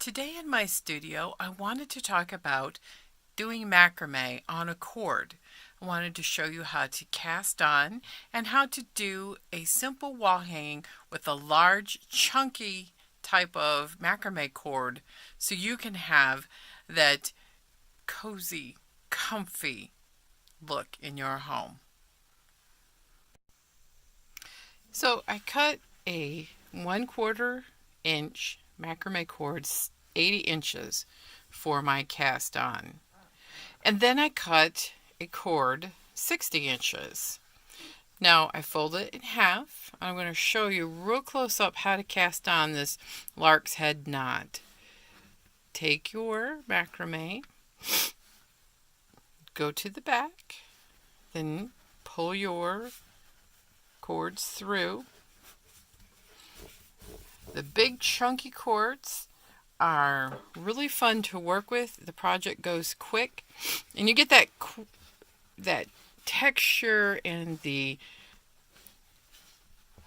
Today in my studio, I wanted to talk about doing macrame on a cord. I wanted to show you how to cast on and how to do a simple wall hanging with a large, chunky type of macrame cord so you can have that cozy, comfy look in your home. So I cut a 1/4 inch macrame cord, 80 inches for my cast on. And then I cut a cord 60 inches. Now I fold it in half. I'm going to show you real close up how to cast on this lark's head knot. Take your macrame, go to the back, then pull your cords through. The big chunky cords are really fun to work with. The project goes quick, and you get that texture and the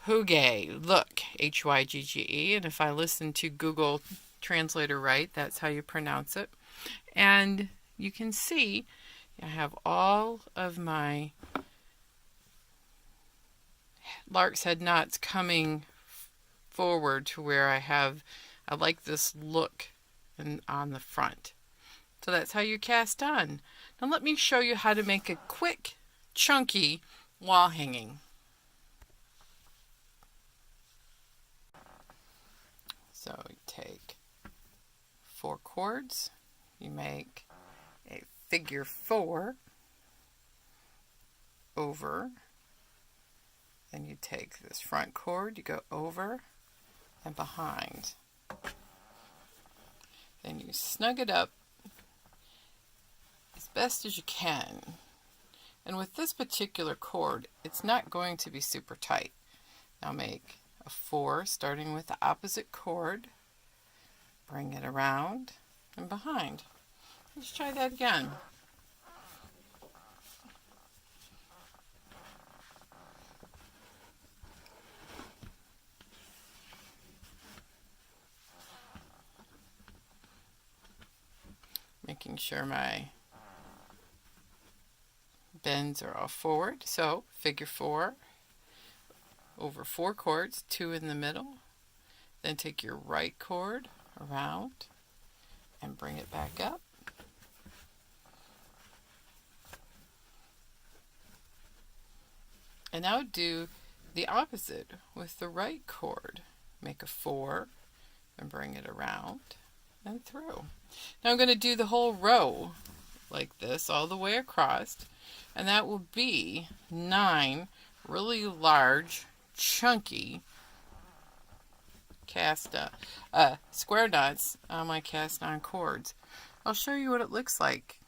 hygge look, Hygge. And if I listen to Google Translator right, that's how you pronounce it. And you can see I have all of my lark's head knots coming forward to where I like this look on the front. So that's how you cast on. Now let me show you how to make a quick, chunky wall hanging. So you take 4 cords, you make a figure 4 over, then you take this front cord, you go over and behind. Then you snug it up as best as you can. And with this particular cord, it's not going to be super tight. Now make a 4 starting with the opposite cord, bring it around and behind. Let's try that again. Making sure my bends are all forward. So figure 4 over 4 cords, 2 in the middle. Then take your right cord around and bring it back up. And now do the opposite with the right cord. Make a 4 and bring it around and through. Now I'm going to do the whole row like this all the way across, and that will be 9 really large, chunky square knots on my cast on cords. I'll show you what it looks like.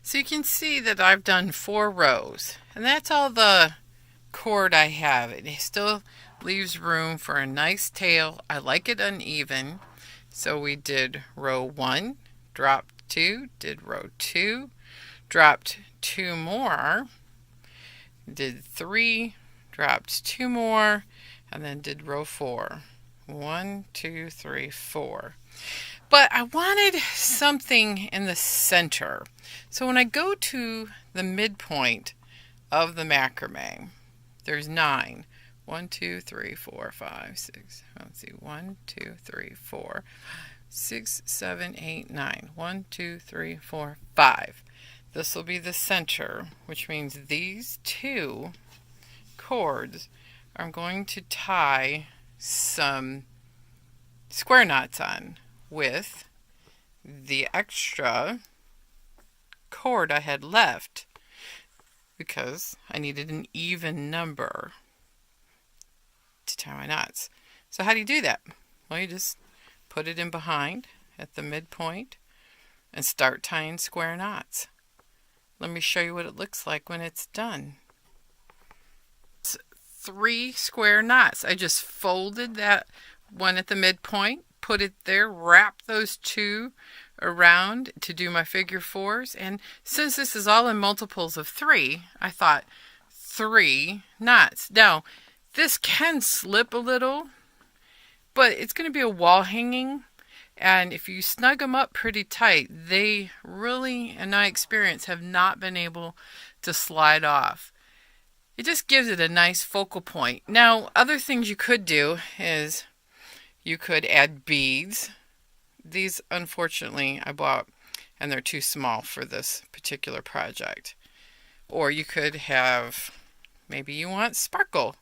So you can see that I've done 4 rows, and that's all the cord I have. It still leaves room for a nice tail. I like it uneven. So we did row 1, dropped 2, did row 2, dropped 2 more, did 3, dropped 2 more, and then did row 4. 1, 2, 3, 4. But I wanted something in the center. So when I go to the midpoint of the macrame, there's 9. 1, 2, 3, 4, 5, 6. Let's see. 1, 2, 3, 4, 6, 7, 8, 9. 1, 2, 3, 4, 5. This will be the center, which means these 2 cords are going to tie some square knots on with the extra cord I had left because I needed an even number to tie my knots. So how do you do that? Well, you just put it in behind at the midpoint and start tying square knots. Let me show you what it looks like when it's done. It's 3 square knots. I just folded that one at the midpoint, put it there, wrap those 2 around to do my figure 4s. And since this is all in multiples of 3, I thought 3 knots. Now, this can slip a little But it's going to be a wall hanging, and if you snug them up pretty tight, they really, in my experience, have not been able to slide off. It just gives it a nice focal point. Now, other things you could do is you could add beads. These, unfortunately, I bought and they're too small for this particular project. Or you could have, maybe you want sparkle.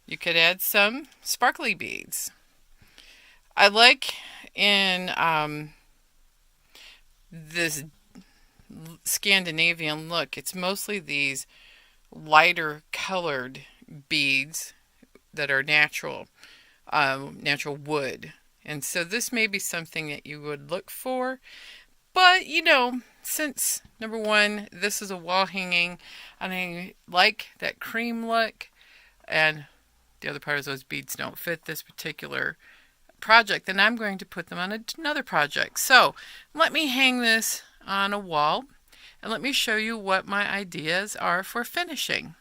You could add some sparkly beads. I like in this Scandinavian look, it's mostly these lighter colored beads that are natural wood. And so this may be something that you would look for. But, since, number one, this is a wall hanging, and I like that cream look, and the other part is those beads don't fit this particular project, then I'm going to put them on another project. So let me hang this on a wall, and let me show you what my ideas are for finishing.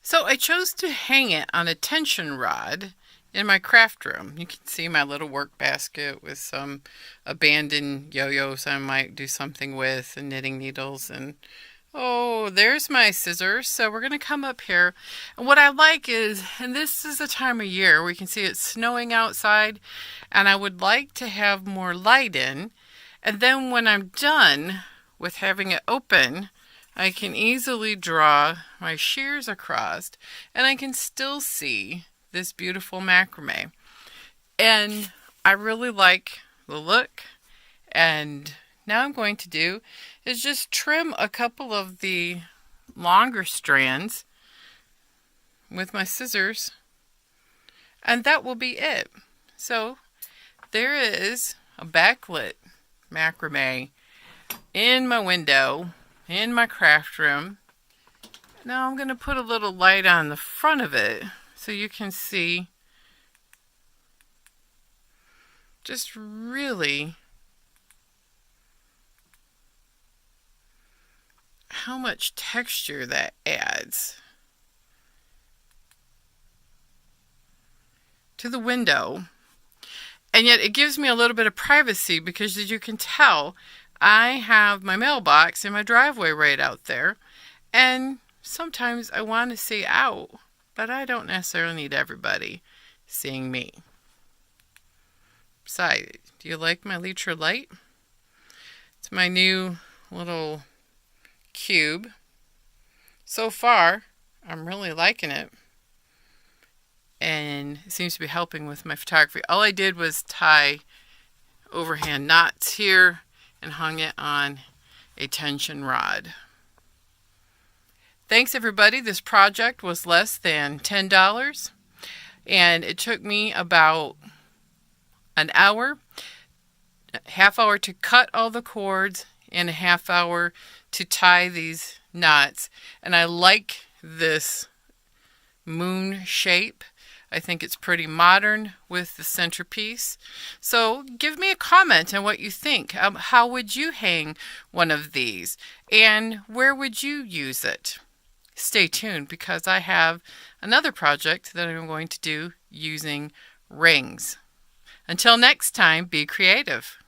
So I chose to hang it on a tension rod in my craft room. You can see my little work basket with some abandoned yo-yos I might do something with, and knitting needles, and oh, there's my scissors. So we're going to come up here. And what I like is, and this is the time of year where you can see it's snowing outside, and I would like to have more light in. And then when I'm done with having it open, I can easily draw my shears across, and I can still see this beautiful macrame. And I really like the look. And now I'm going to do is just trim a couple of the longer strands with my scissors, and that will be it. So there is a backlit macrame in my window in my craft room. Now I'm going to put a little light on the front of it so you can see just really how much texture that adds to the window. And yet it gives me a little bit of privacy because, as you can tell, I have my mailbox in my driveway right out there. And sometimes I want to see out, but I don't necessarily need everybody seeing me. Besides, do you like my Leecher light? It's my new little cube. So far, I'm really liking it. And it seems to be helping with my photography. All I did was tie overhand knots here and hung it on a tension rod. Thanks, everybody. This project was less than $10, and it took me about an hour, a half hour to cut all the cords, and a half hour to tie these knots. And I like this moon shape. I think it's pretty modern with the centerpiece. So give me a comment on what you think. How would you hang one of these? And where would you use it? Stay tuned, because I have another project that I'm going to do using rings. Until next time, be creative.